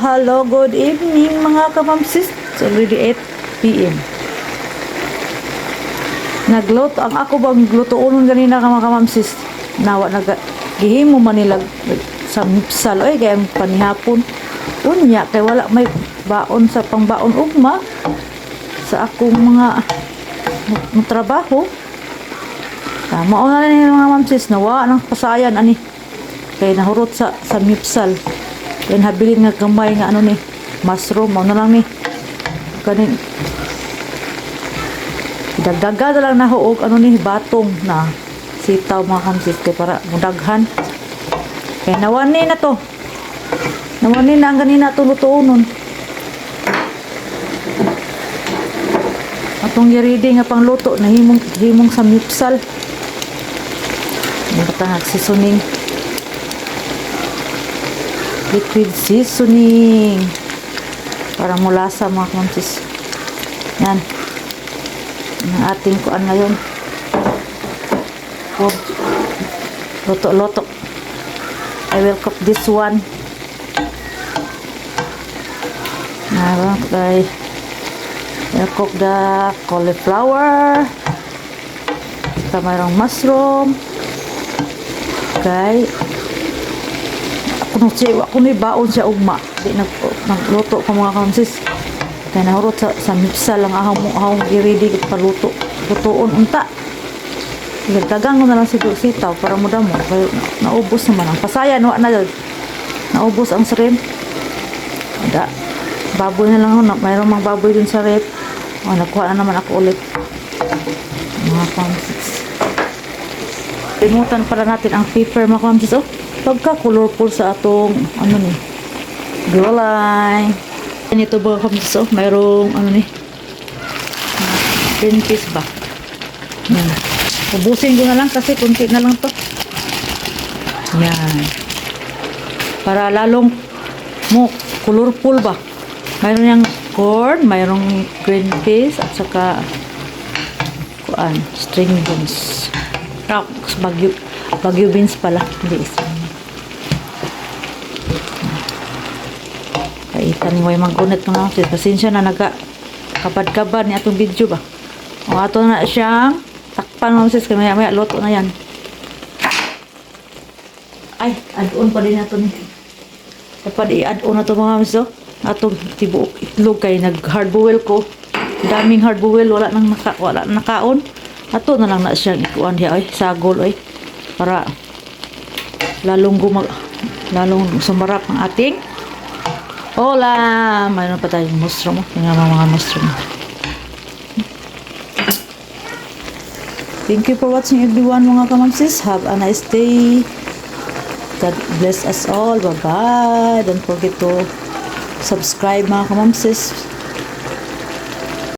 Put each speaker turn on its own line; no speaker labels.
Hello, good evening mga kamamsis. It's already 8 p.m. Nagluto, ang ako bang gluto unon ganina ka mga kamamsis. Nawa gihimo man nila sa mipsal. Oy, kaya panihapon. Unya, kay wala may baon sa pangbaon ugma sa akong mga trabaho. Mauna na ni mga mamsis, nawa ng pasayan ani. Kay nahurot sa mipsal. Kaya habilin nga kamay nga ano ni mushroom, ano lang ni kanin dagdaga na lang nahuog ano ni batong na sitaw mga kamsis kay para mudaghan. Kaya nawani na to, nawani na ang ganina tulutuon atong giridi nga pangluto na himong sa mipsal. Matangag seasoning, liquid seasoning para mulasa mga kamsis. Yan ang ating kuan ngayon. Loto I will cook this one. Okay, I'll cook the cauliflower, mayroong mushroom. Okay, ako ni baon siya ugma. Di nagluto ko mga kamsis. Kaya nahurot sa mipsal lang ahong giridi paluto. Lutoon unta. Dagang ko na lang sitaw para muda mo. Kaya naubos naman ang pasayan. Wa na yun. Naubos ang shrimp. Ada. Baboy na lang ako. Mayroong mga baboy din sa rep. Nakuha na naman ako ulit. Mga kamsis. Limutan pala natin ang paper mga kamsis. Pagka colorful sa atong ano ni gulay. Ito ba kamsis, mayroong ano ni green peas ba. Yan. Ubusin ko na lang kasi kunti na lang to. Yan. Para lalong mo colorful ba. Mayroon yung corn, mayroong green peas at saka kuan, string beans. Bagyo beans pala. Hindi isa. Kaitan mo yung magunit mga kamsis. Pasensya na kapad-kabad ni atong video ba. O ato na siyang takpan mga kamsis. Kaya maya loto na yan. Ay, add-on pa din nato ni. Dapat i-add-on na ito mga kamsis. Atong tibuok itlog kay nag-hard boil ko. Daming hard boil. Wala nang nakaon. Ato na lang na siyang ikuan diya. Sagol. Para lalong sumarap ang ating hola. Mayroon pa tayong mushroom. Tingnan mo mga mushroom. Thank you for watching everyone mga kamamsis. Have a nice day. God bless us all. Bye bye. Don't forget to subscribe mga kamamsis.